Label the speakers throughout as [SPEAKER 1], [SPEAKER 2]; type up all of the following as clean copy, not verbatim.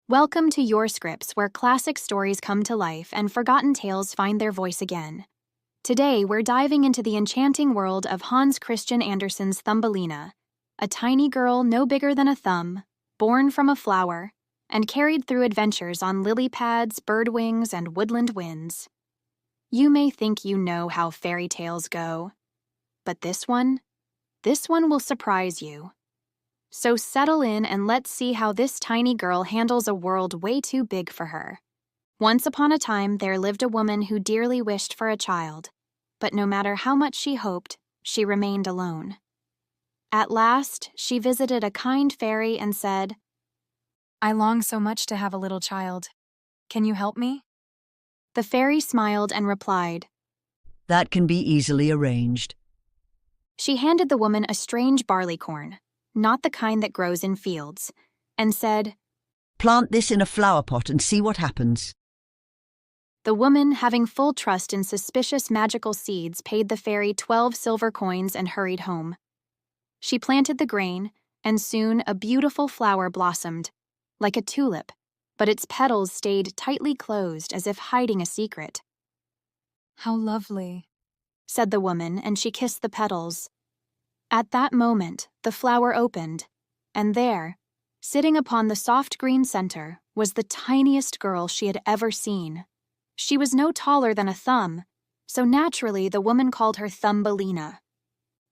[SPEAKER 1] Welcome to YourScripts, where classic stories come to life and forgotten tales find their voice again. Today, we're diving into the enchanting world of Hans Christian Andersen's Thumbelina, a tiny girl no bigger than a thumb, born from a flower, and carried through adventures on lily pads, bird wings, and woodland winds. You may think you know how fairy tales go, but this one will surprise you. So settle in and let's see how this tiny girl handles a world way too big for her. Once upon a time, there lived a woman who dearly wished for a child, but no matter how much she hoped, she remained alone. At last, she visited a kind fairy and said, "I long so much to have a little child. Can you help me?" The fairy smiled and replied,
[SPEAKER 2] "That can be easily arranged."
[SPEAKER 1] She handed the woman a strange barley corn, not the kind that grows in fields, and said,
[SPEAKER 2] "Plant this in a flower pot and see what happens."
[SPEAKER 1] The woman, having full trust in suspicious magical seeds, paid the fairy 12 silver coins and hurried home. She planted the grain, and soon a beautiful flower blossomed, like a tulip, but its petals stayed tightly closed as if hiding a secret. "How lovely," said the woman, and she kissed the petals. At that moment, the flower opened, and there, sitting upon the soft green center, was the tiniest girl she had ever seen. She was no taller than a thumb, so naturally the woman called her Thumbelina.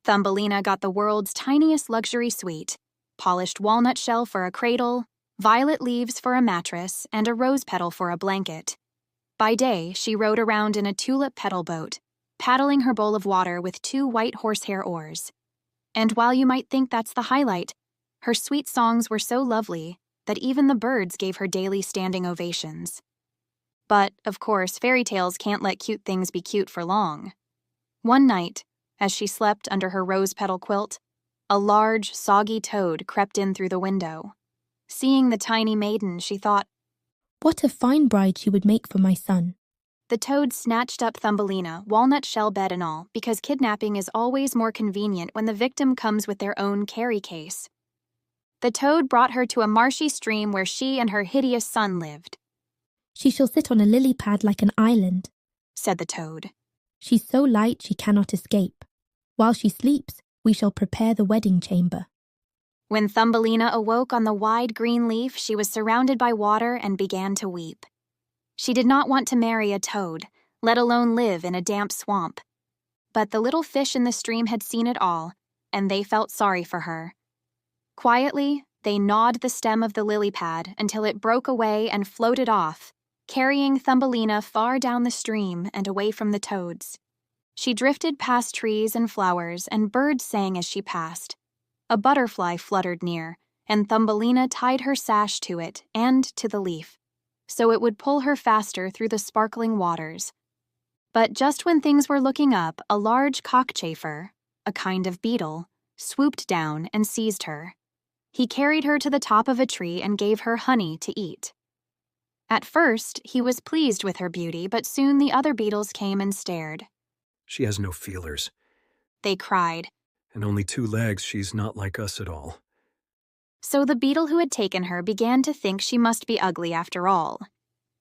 [SPEAKER 1] Thumbelina got the world's tiniest luxury suite: polished walnut shell for a cradle, violet leaves for a mattress, and a rose petal for a blanket. By day, she rode around in a tulip petal boat, paddling her bowl of water with 2 white horsehair oars. And while you might think that's the highlight, her sweet songs were so lovely that even the birds gave her daily standing ovations. But, of course, fairy tales can't let cute things be cute for long. One night, as she slept under her rose-petal quilt, a large, soggy toad crept in through the window. Seeing the tiny maiden, she thought,
[SPEAKER 3] "What a fine bride she would make for my son."
[SPEAKER 1] The toad snatched up Thumbelina, walnut shell bed and all, because kidnapping is always more convenient when the victim comes with their own carry case. The toad brought her to a marshy stream where she and her hideous son lived.
[SPEAKER 3] "She shall sit on a lily pad like an island,"
[SPEAKER 1] said the toad.
[SPEAKER 3] "She's so light she cannot escape. While she sleeps, we shall prepare the wedding chamber."
[SPEAKER 1] When Thumbelina awoke on the wide green leaf, she was surrounded by water and began to weep. She did not want to marry a toad, let alone live in a damp swamp. But the little fish in the stream had seen it all, and they felt sorry for her. Quietly, they gnawed the stem of the lily pad until it broke away and floated off, carrying Thumbelina far down the stream and away from the toads. She drifted past trees and flowers, and birds sang as she passed. A butterfly fluttered near, and Thumbelina tied her sash to it and to the leaf, so it would pull her faster through the sparkling waters. But just when things were looking up, a large cockchafer, a kind of beetle, swooped down and seized her. He carried her to the top of a tree and gave her honey to eat. At first, he was pleased with her beauty, but soon the other beetles came and stared.
[SPEAKER 4] "She has no feelers,"
[SPEAKER 1] they cried.
[SPEAKER 4] "and only 2 legs. She's not like us at all."
[SPEAKER 1] So the beetle who had taken her began to think she must be ugly after all.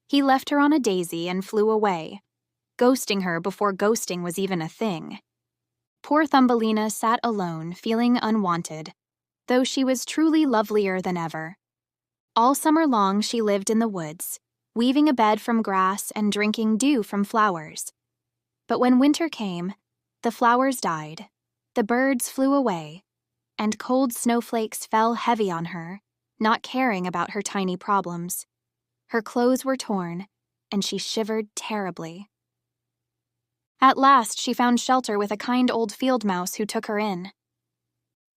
[SPEAKER 1] He left her on a daisy and flew away, ghosting her before ghosting was even a thing. Poor Thumbelina sat alone, feeling unwanted, though she was truly lovelier than ever. All summer long she lived in the woods, weaving a bed from grass and drinking dew from flowers. But when winter came, the flowers died, the birds flew away, and cold snowflakes fell heavy on her, not caring about her tiny problems. Her clothes were torn, and she shivered terribly. At last, she found shelter with a kind old field mouse who took her in.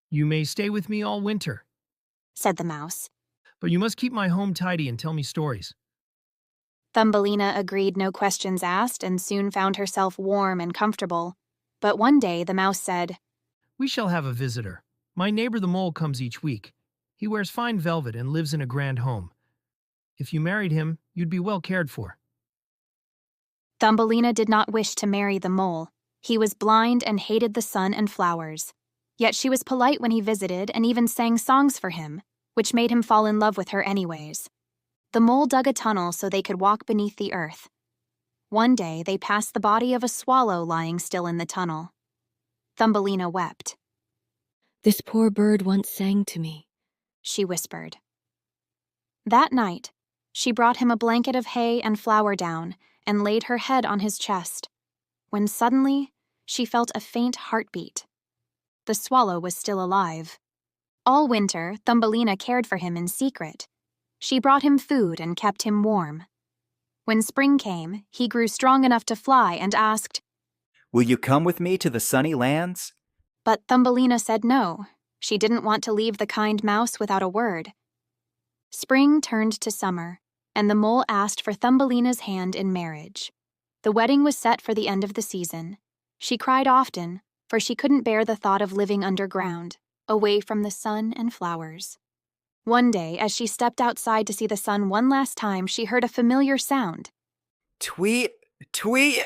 [SPEAKER 5] "You may stay with me all winter,"
[SPEAKER 1] said the mouse.
[SPEAKER 5] "but you must keep my home tidy and tell me stories."
[SPEAKER 1] Thumbelina agreed, no questions asked, and soon found herself warm and comfortable. But one day the mouse said,
[SPEAKER 5] "We shall have a visitor. My neighbor the mole comes each week. He wears fine velvet and lives in a grand home. If you married him, you'd be well cared for."
[SPEAKER 1] Thumbelina did not wish to marry the mole. He was blind and hated the sun and flowers. Yet she was polite when he visited and even sang songs for him, which made him fall in love with her anyways. The mole dug a tunnel so they could walk beneath the earth. One day, they passed the body of a swallow lying still in the tunnel. Thumbelina wept.
[SPEAKER 6] "This poor bird once sang to me,"
[SPEAKER 1] she whispered. That night, she brought him a blanket of hay and flour down and laid her head on his chest, when suddenly she felt a faint heartbeat. The swallow was still alive. All winter, Thumbelina cared for him in secret. She brought him food and kept him warm. When spring came, he grew strong enough to fly and asked,
[SPEAKER 7] "Will you come with me to the sunny lands?"
[SPEAKER 1] But Thumbelina said no. She didn't want to leave the kind mouse without a word. Spring turned to summer, and the mole asked for Thumbelina's hand in marriage. The wedding was set for the end of the season. She cried often, for she couldn't bear the thought of living underground, away from the sun and flowers. One day, as she stepped outside to see the sun one last time, she heard a familiar sound.
[SPEAKER 7] Tweet, tweet.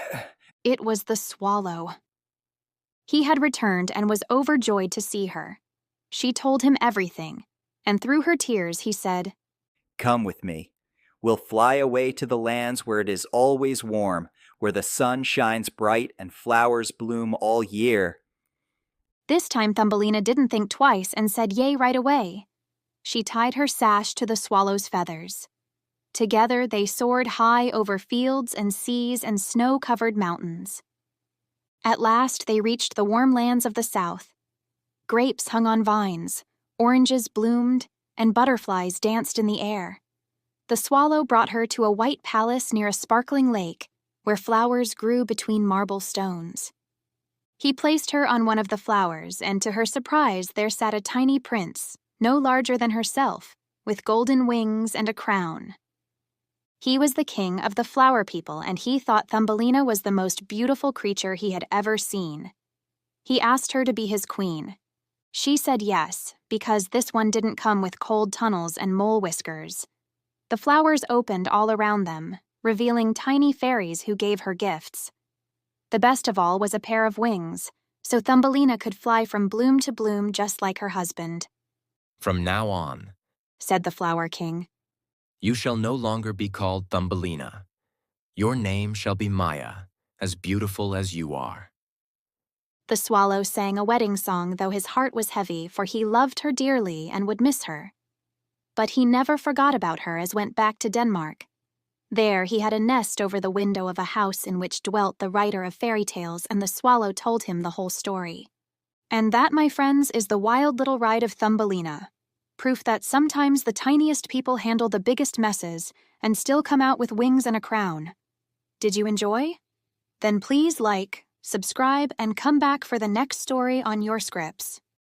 [SPEAKER 1] It was the swallow. He had returned and was overjoyed to see her. She told him everything, and through her tears he said,
[SPEAKER 7] "Come with me. We'll fly away to the lands where it is always warm, where the sun shines bright and flowers bloom all year."
[SPEAKER 1] This time Thumbelina didn't think twice and said yay right away. She tied her sash to the swallow's feathers. Together they soared high over fields and seas and snow-covered mountains. At last they reached the warm lands of the south. Grapes hung on vines, oranges bloomed, and butterflies danced in the air. The swallow brought her to a white palace near a sparkling lake, where flowers grew between marble stones. He placed her on one of the flowers, and to her surprise there sat a tiny prince, no larger than herself, with golden wings and a crown. He was the king of the flower people, and he thought Thumbelina was the most beautiful creature he had ever seen. He asked her to be his queen. She said yes, because this one didn't come with cold tunnels and mole whiskers. The flowers opened all around them, revealing tiny fairies who gave her gifts. The best of all was a pair of wings, so Thumbelina could fly from bloom to bloom just like her husband.
[SPEAKER 8] "From now on,"
[SPEAKER 1] said the Flower King,
[SPEAKER 8] "you shall no longer be called Thumbelina. Your name shall be Maya, as beautiful as you are."
[SPEAKER 1] The swallow sang a wedding song, though his heart was heavy, for he loved her dearly and would miss her. But he never forgot about her as went back to Denmark. There he had a nest over the window of a house in which dwelt the writer of fairy tales, and the swallow told him the whole story. And that, my friends, is the wild little ride of Thumbelina. Proof that sometimes the tiniest people handle the biggest messes and still come out with wings and a crown. Did you enjoy? Then please like, subscribe, and come back for the next story on YourScripts.